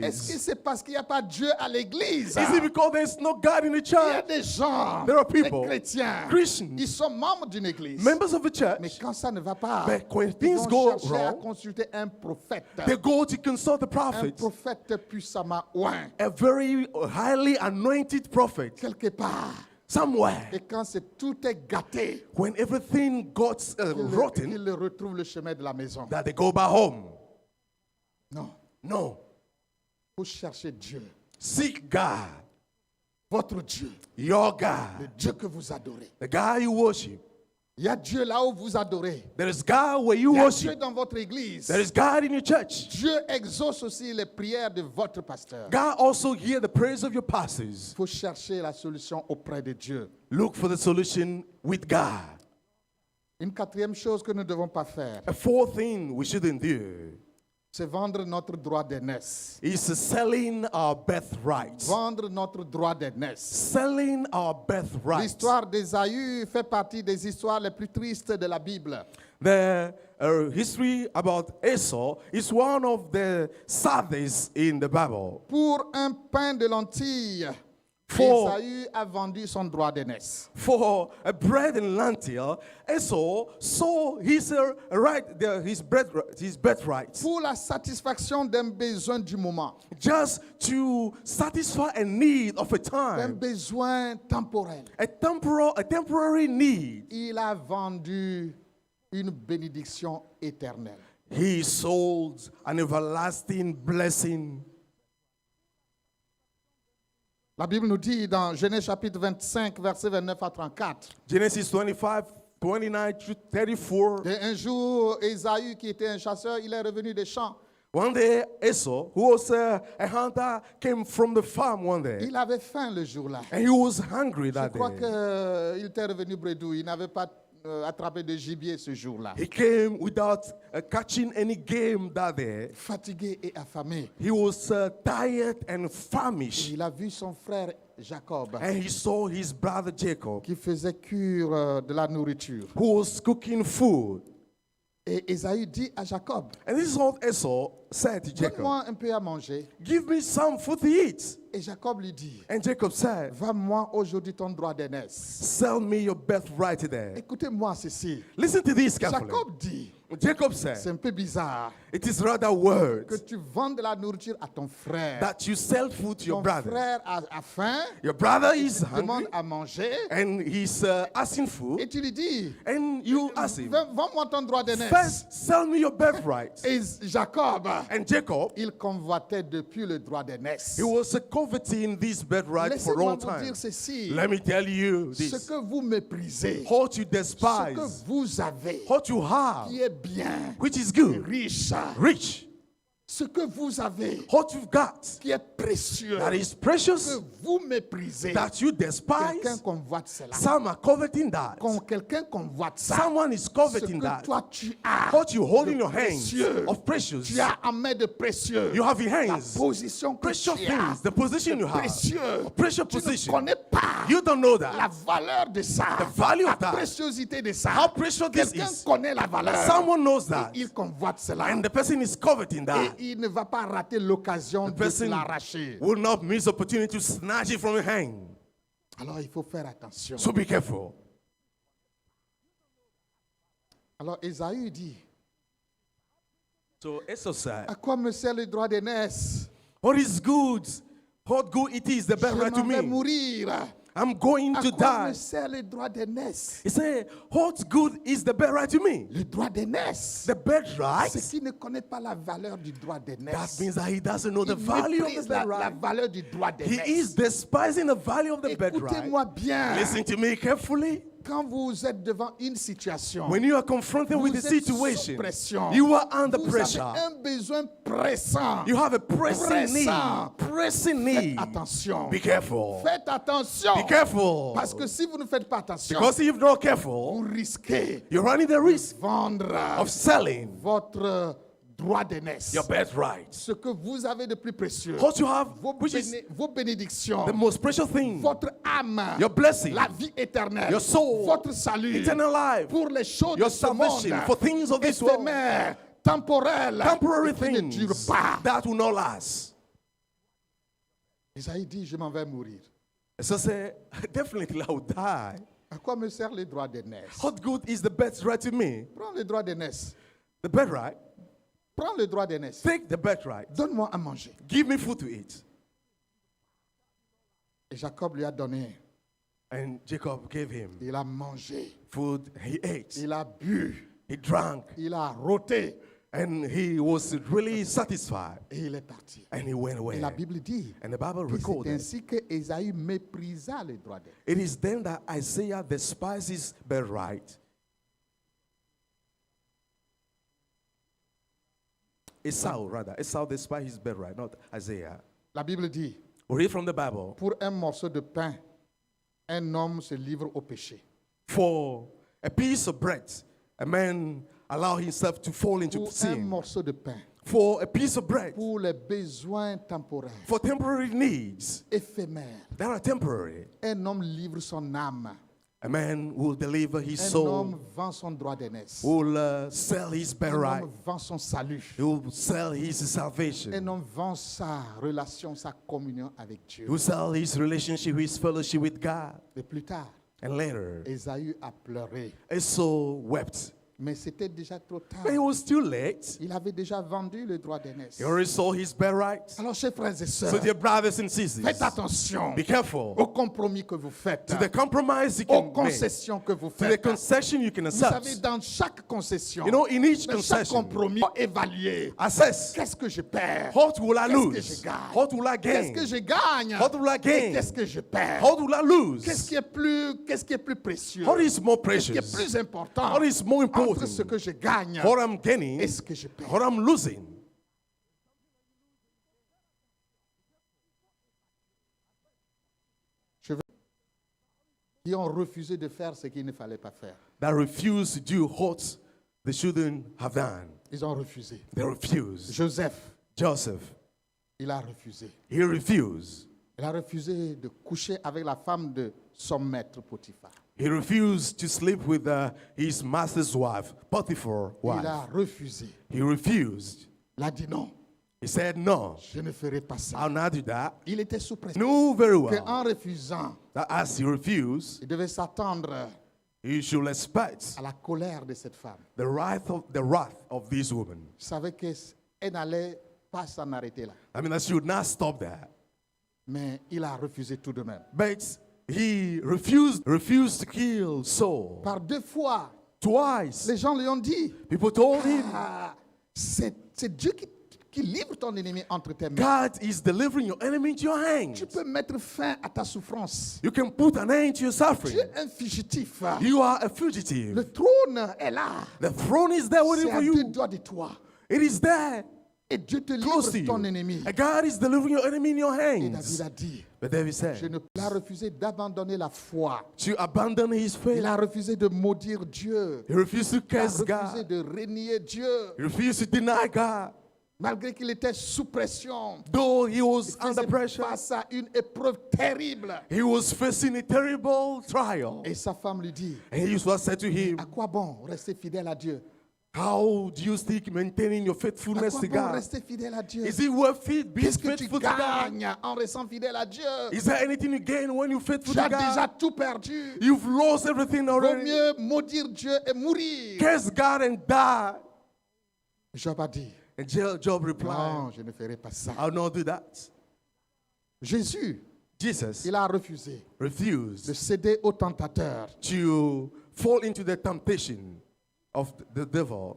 Est-ce que says, c'est parce qu'il n'y a pas Dieu à l'église? is it because there's no God in the Il y a church? des gens, There are des people, chrétiens, Christians, ils sont membres d'une église. members of the Mais church, quand ça ne va pas, but when ils things vont go chercher à wrong, consulter un prophète. they go to consult the Un prophet, prophète puissamment oint, a very highly anointed prophet, quelque part. somewhere. Et quand tout est gâté, When everything got rotten, ils retrouvent le chemin de la maison. that they go back home. Non, No. vous cherchez Dieu, Seek God, votre Dieu, your le God, Dieu que vous adorez. the God you worship. Il y a Dieu là où vous adorez. There is God where you Il y a Dieu worship. dans votre église. There is God in your church. Dieu exauce aussi les prières de votre pasteur. God also hear the prayers of your pastors. Il faut chercher la solution auprès de Dieu. Look for the solution with God. Une quatrième chose que nous ne devons pas faire, A fourth thing we shouldn't do c'est vendre notre droit d'aînesse. is selling our birthright. Vendre notre droit d'aînesse. Selling our birthright. L'histoire d'Ésaü fait partie des histoires les plus tristes de la Bible. The history about Esau is one of the saddest in the Bible. Pour un pain de lentilles, For- Ésaü a vendu son droit d'aînesse. For a bread and lentil, Esau sold his birthright Pour la satisfaction d'un besoin du moment, just to satisfy a need of a un time, besoin temporel. a temporary need. Il a vendu une bénédiction éternelle. He sold an everlasting blessing. La Bible nous dit dans Genèse chapitre 25, versets 29 à 34, Genesis 25, 29 to 34. un jour, Ésaü, qui était un chasseur, il est revenu des champs. One day, Esau, who was a hunter, came from the farm one day. Il avait faim le jour-là. And he was hungry Je that crois day. qu'il était revenu bredouille. Il n'avait pas attrapé de gibier ce jour-là. He came without catching any game that day. Fatigué et affamé. He was tired and famished. Il a vu son frère Jacob And he saw his brother Jacob, qui faisait cuire de la nourriture. who was cooking food. Et Ésaü dit à Jacob, And this is what Esau said to Jacob. donne-moi un peu à manger. Give me some food to eat. Et Jacob lui dit, And Jacob said, vends-moi aujourd'hui ton droit d'aînesse. sell me your birthright today. Écoutez-moi ceci. Listen to this carefully. Jacob dit, Jacob c'est said, un peu bizarre it is rather que words tu vends de la nourriture à ton frère. that you sell food to your Ton brother. frère a faim, Your brother is demande hungry à manger, and he's asking et food, tu lui dis, and you ask him, vends-moi ton droit d'aînesse. first sell me your birthright. Et Jacob, And Jacob, il convoitait depuis le droit d'aînesse. he was coveting this birthright for a Laissez-moi long vous time. dire ceci. Let me tell you Ce this. que vous méprisez, What you ce despise, que vous avez, what you have, qui est bien, which is good, riche, rich, ce que vous avez, what you've got, qui est précieux, that is que precious, vous méprisez, that you quelqu'un despise, convoite cela. some are coveting that. Quand quelqu'un convoite ça, Someone is ce coveting que that. toi tu as, What you hold de in your hands précieux, of precious, tu as en main de précieux, you have in la hands position que precious tu as, things, the position you have, précieux, a precious tu ne position. connais pas You don't know la that. valeur de ça, The value la of that. préciosité de ça. How precious this Quelqu'un is. connaît la valeur. Someone knows that. Il convoite cela. And the person is coveting Et that. il ne va pas rater l'occasion The de person l'arracher. will not miss the opportunity to snatch it from your hand. Alors il faut faire attention. So be careful. Alors Ésaü dit, So Esau said, à quoi me sert le droit d'aînesse? what is good? What good it is, the Je birthright to m'en vais me. mourir. I'm going À to quoi die. me sert le droit d'aînesse? He said, what good is the birthright to me? Le droit d'aînesse. The birthright? C'est qu'il ne connaît pas la valeur du droit That d'aînesse. means that he doesn't know the Il value of the méprise la birthright. valeur du droit He is d'aînesse. despising the value of the birthright. Écoutez-moi bien. Listen to me carefully. Quand vous êtes devant une situation, When you are confronted with a vous êtes sous situation, pression, you are under vous pressure. avez un besoin pressant. You have a pressing need. Pressant. Pressing Faites need. attention. Be careful. Faites attention. Be careful. Parce que si vous ne faites pas attention, Because if you're not vous careful, risquez you're running the risk de vendre of selling votre droit d'aînesse. your birthright. Ce que vous avez de plus précieux, What you have, vos, which is vos bénédictions, the most precious thing, votre âme, your blessing, la vie éternelle, your soul, votre salut, eternal life, pour les choses your de ce monde, salvation, for things of this world, éphémères, temporelles, temporary et qui ne durent things pas. that will not last. Isaïe dit, je m'en vais mourir. So say, definitely I will die. À quoi me sert le droit d'aînesse? What good is the birthright to me? Prends le droit d'aînesse. The birthright? Prends le droit d'aînesse. Take the birthright. Donne-moi à manger. Give me food to eat. Et Jacob lui a donné. And Jacob gave him Il a mangé. food. He ate. Il a bu. He drank. Il a rôté. And he was really satisfied. Et il est parti. And he went Et away. la Bible dit And the Bible que c'est recorded, ainsi que Ésaü méprisa le droit d'aînesse. it is then that Isaiah despises birthright. Esau despised his birthright, not Isaiah. La Bible dit, We read from the Bible, pour un morceau de pain, un homme se livre au péché. for a piece of bread, a man allow himself to fall into Pour un sin. morceau de pain, For a piece of bread, pour les besoins temporaires, for temporary needs éphémères, that are temporary, un homme livre son âme. a man will deliver his Un soul, homme vend son droit d'aînesse. will sell his Un birthright, homme vend son salut. he will sell his Un salvation, homme vend sa relation, sa communion avec Dieu. he will sell his relationship, his fellowship with God. Et plus tard, And later, Ésaü a pleuré. Esau wept. Mais c'était déjà trop tard. But it was too late. Il avait déjà vendu le droit d'aînesse. He already sold his birthright. Alors, chers frères et So, sœurs, dear brothers and sisters, faites attention be careful aux compromis que vous faites, to the compromise you aux can make, concessions que vous to the faites. concession you can Vous savez, accept. dans chaque concession, You know, in each dans chaque concession, compromis, évaluer assess qu'est-ce que je perds, what will I qu'est-ce que lose, je gagne, what will I qu'est-ce que gain, je gagne, what will I et gain, qu'est-ce que je perds, what will I lose, qu'est-ce qui est plus précieux, what is more qu'est-ce qui est precious, plus important what is more entre ce important, que je gagne what I'm gaining, et ce que je perds. what I'm losing. Qui ont refusé de faire ce qu'il ne fallait pas faire. That refuse to do what they shouldn't have done. Ils ont refusé. They refuse. Joseph, Joseph, il a refusé. he refused. Il a refusé de coucher avec la femme de son maître Potiphar. He refused to sleep with his master's wife, Potiphar's wife. Il a refusé. He refused. Il a dit non, He said, no, je ne ferai pas ça. I'll not do that. Il était sous pression. Knew very well Qu'en refusant, that as he refused, il devait s'attendre he should expect à la colère de cette femme. the wrath of this woman. Il savait qu'elle n'allait pas s'en arrêter là. I mean, that she would not stop there. Mais il a refusé tout de même. But he refused to kill Saul. Par 2 fois, Twice, les gens lui ont dit, people told him, ah, c'est Dieu qui livre ton ennemi entre tes mains. God is delivering your enemy into your hands. Tu peux mettre fin à ta souffrance. You can put an end to your Tu suffering. es un fugitif. You are a fugitive. Le trône est là. The throne is there waiting C'est for à 2 you. doigts de toi. It is there, Et Dieu te close to livre ton you. ennemi. And God is delivering your enemy in your Et David hands. a dit, But David je said, ne il a refusé d'abandonner la foi. to abandon his Il faith. a refusé de maudire Dieu. He refused to Il a curse refusé God. de renier Dieu. He refused to deny God. Malgré qu'il était sous pression. Though he Il was under faisait pressure, face à une épreuve terrible. he was facing a terrible trial. Et sa femme lui dit, And he was said to him, à quoi bon rester fidèle à Dieu? how do you stick maintaining your À faithfulness quoi to bon God? rester fidèle à Dieu? Is it worth it being Qu'est-ce que tu faithful to God? gagnes en restant fidèle à Dieu? Is there anything you gain when you're faithful Tu to as déjà God? tout perdu. You've lost everything Vaut already. mieux maudire Dieu et mourir. Curse God and die. Job a dit, And Job replied, non, je ne ferai pas ça. I'll not do that. Jésus, Jesus il a refusé de refused céder au tentateur. to fall into the temptation of the devil.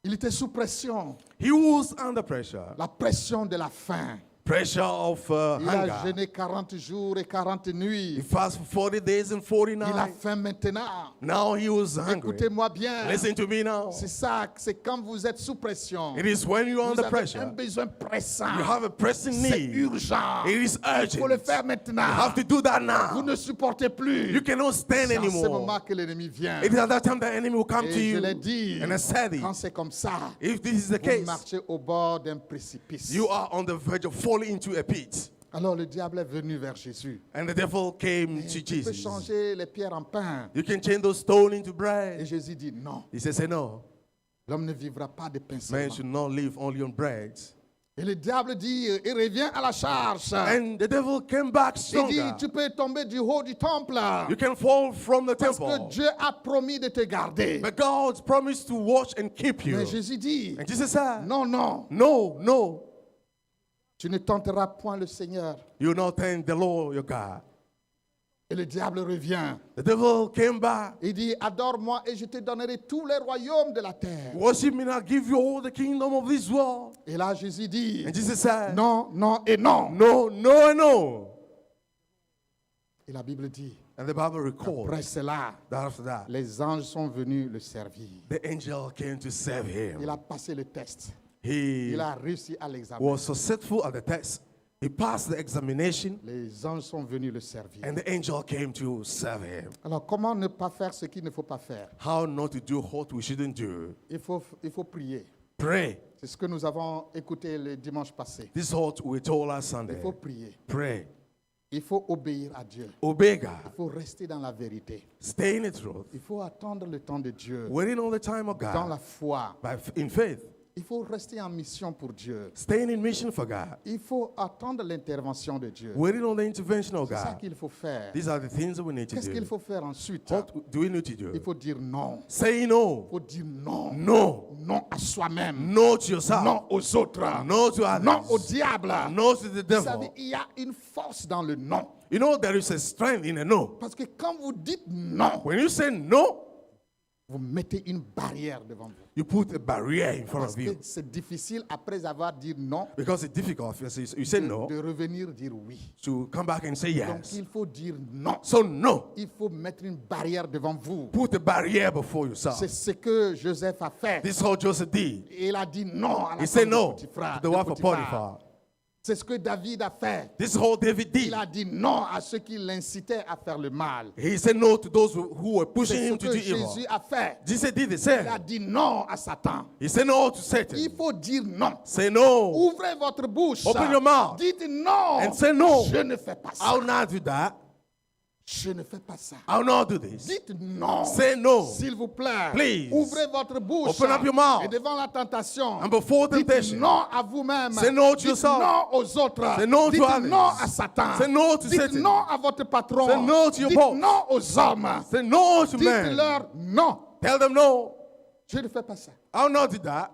Il était sous pression, He was under pressure, la pression de la faim. pressure of Il a hunger. jeûné 40 jours et 40 He nuits. fasted for 40 days and 40 Il a nights. faim maintenant. Now he was hungry. Écoutez-moi bien. Listen to me now. C'est ça, c'est quand vous êtes sous pression. It is when you're Vous under avez un pressure. besoin pressant. You have a pressing C'est need. urgent. It is Il faut le urgent. faire You maintenant. have to do that Vous now. ne supportez plus. You cannot stand C'est en ce anymore. moment que l'ennemi vient. It is at that time the enemy will come Et to je you. l'ai dit, And I said it. quand c'est comme ça, If this is the vous case, marchez au bord d'un précipice. you are on the verge of falling into a pit. Alors le diable est venu vers Jésus. And the devil came to Tu peux Jesus. changer les pierres en pain. You can change those stones into Et bread. Jésus dit non, He says, no, l'homme ne vivra pas de pain man seulement. should not live only on bread. Et le diable dit, il revient à la charge. And the devil came back Il dit, stronger. tu peux tomber du haut du temple. You can fall from the Parce que temple. Dieu a promis de te garder. But God promised to watch and keep you. Mais Jésus dit, And Jesus said, non, non, no, no, tu ne tenteras point le Seigneur. you will not thank the Lord your God. Et le diable revient. The devil came back. Il dit, adore-moi et je te donnerai tous les royaumes de la terre. Worship me, and I'll give you all the kingdom of this world. Et là, Jésus dit, And Jesus said, non, non et non. no, no, and no. Et la Bible dit, And the Bible records après cela, that after that, les anges sont venus le servir. the angel came to serve Il him. a passé le test. He Il a réussi à l'examen. was successful at the test. He passed the examination, Les anges sont venus le servir. and the angel came to serve him. Alors, comment ne pas faire ce qu'il ne faut pas faire? How not to do what we shouldn't do. Il faut prier. Pray. C'est ce que nous avons écouté le dimanche passé. This is what we told last Il Sunday. faut prier. Pray. Il faut obéir à Dieu. Obey Il God. faut rester dans la vérité. Stay in the truth. Il faut attendre le temps de Dieu. Waiting on the time of Dans la God. foi. In faith. Il faut rester en mission pour Dieu. Staying in mission for God. Il faut attendre l'intervention de Dieu. Waiting on the intervention of C'est ça God. qu'il faut faire. These are the things that we need to Qu'est-ce qu'il do. faut faire ensuite? What do we need to Il do? faut dire non. Say no. Il faut dire non. No. Non à soi-même. No to yourself. Non aux autres. No to others. Non au diable. No to the Vous savez, devil. il y a une force dans le non. You know there is a strength in a no. Parce que quand vous dites non, When you say no, vous mettez une barrière devant vous. you put a barrier in front Parce of you. que c'est difficile, après avoir dit non, Because it's difficult. You say no, de revenir dire oui. to come back and say Donc yes. il faut dire non. So no. Il faut mettre une barrière devant vous. Put a barrier before yourself. C'est ce que Joseph a fait. This is what Joseph did. Et il a dit non à la He said femme de no Potiphar, to the de wife of Potiphar. Potiphar. C'est ce que David a fait. This is what David Il did. a dit non à ceux qui l'incitaient à faire le mal. He said no to those who were pushing C'est ce him to que do evil. Jésus a fait. Jesus did the Il a same. dit non à Satan. He said no to Il Satan. faut dire non. Say no. Ouvrez votre bouche. Open your mouth. Dites non. And say no. Je ne fais pas ça. I'll not do that. Je ne fais pas ça. I'll not do this. Dites non. Say no. S'il vous plaît. Please. Ouvrez votre bouche. Open up your mouth. Et devant la tentation. And before dites temptation. non à vous-même. Say no to dites yourself. non aux autres. Say no to dites others. non à Satan. Say no to dites Satan. non à votre patron. Say no to your dites boss. non aux hommes. Say no to men. Dites-leur non. Tell them no. Je ne fais pas ça. I'll not do that.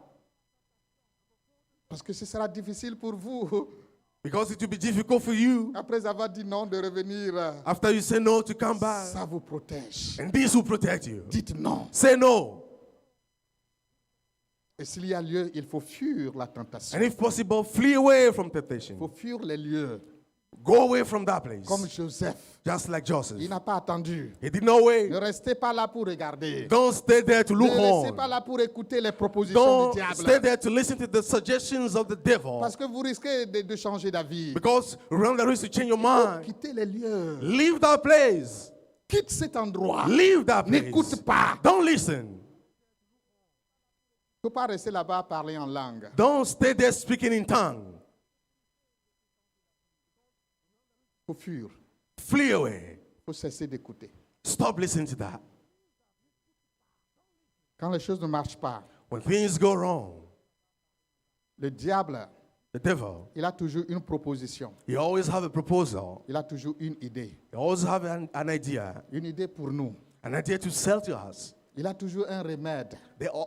Parce que ce sera difficile pour vous, Because it will be difficult for you après avoir dit non, de revenir. after you say no to come back. Ça vous protège. And this will protect you. Dites non. Say no. Et s'il y a lieu, il faut fuir la tentation. And if possible, flee away from Il temptation. faut fuir les lieux. Go away from that place. Comme Joseph. Just like Joseph. Il n'a pas attendu. He did not wait. Ne restez pas là pour regarder. Don't stay there to look Ne restez pas on. là pour écouter les propositions Don't du stay diable. there to listen to the suggestions of the devil. Parce que vous risquez de changer d'avis. Because run the risk to change your mind. Quittez les lieux. Leave that place. Quitte cet endroit. Leave that place. N'écoute pas. Don't listen. Il ne faut pas rester là-bas à parler en langue. Don't stay there speaking in tongue. Il faut fuir. Flee away. Il faut cesser d'écouter. Stop listening to that. Quand les choses ne marchent pas, When things go wrong, le diable, the devil, il a toujours une proposition. he always have a proposal. Il a toujours une idée. He always have an idea. Une idée pour nous. An idea to sell to us. Il a toujours un remède.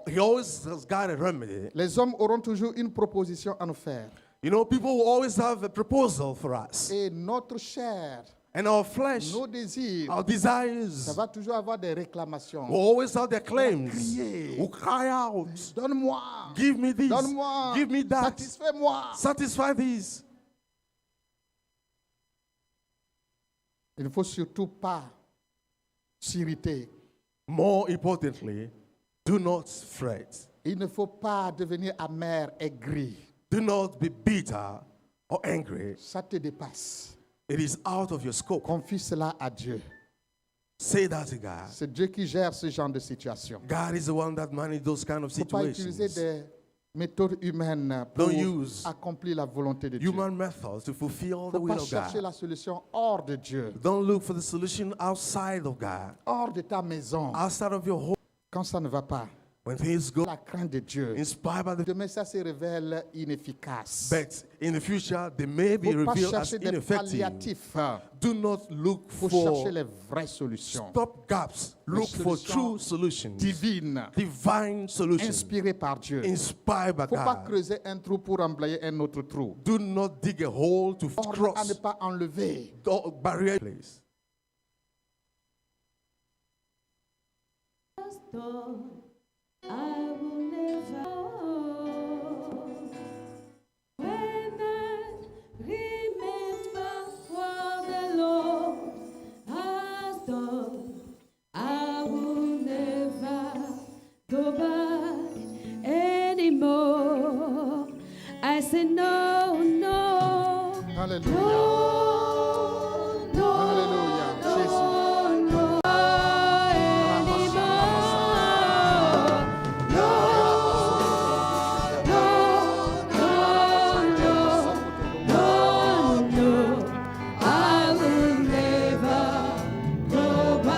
He always has got a remedy. Les hommes auront toujours une proposition à nous faire. You know, people will always have a proposal for us. Et notre chair, And our flesh, nos désirs, our ça desires, va toujours avoir des réclamations. will always have their claims. crier. Will cry out, Donne-moi. give me this, Donne-moi. give me that, Satisfais-moi. satisfy this. Il ne faut surtout pas s'irriter. More importantly, do not fret. Il ne faut pas devenir amer, aigri. Do not be bitter or angry. Ça te dépasse. It is out of your scope. Confie cela à Dieu. Say that to God. C'est Dieu qui gère ce genre de situation. God is the one that manages those kind of Il ne faut pas utiliser situations. des méthodes humaines pour Don't use accomplir la volonté de Dieu. Il Human methods to fulfill ne the faut will pas of chercher God. la solution hors de Dieu, Don't look for the solution outside of God, hors de ta maison. outside of your home. Quand ça ne va pas, When things go la crainte de Dieu. inspired by the Demain, ça se révèle inefficace. but in the future they may Il be ne faut pas revealed as chercher des ineffective. palliatifs. Do not look Il faut chercher for les vraies solutions. stop gaps. Look for solutions true solutions. Divines, Divine solutions. inspirées par Dieu. Il ne Inspired by faut pas God. creuser un trou pour emblayer un autre trou. Do not dig a hole to Ordre à ne cross pas enlever. the barrier place. I will never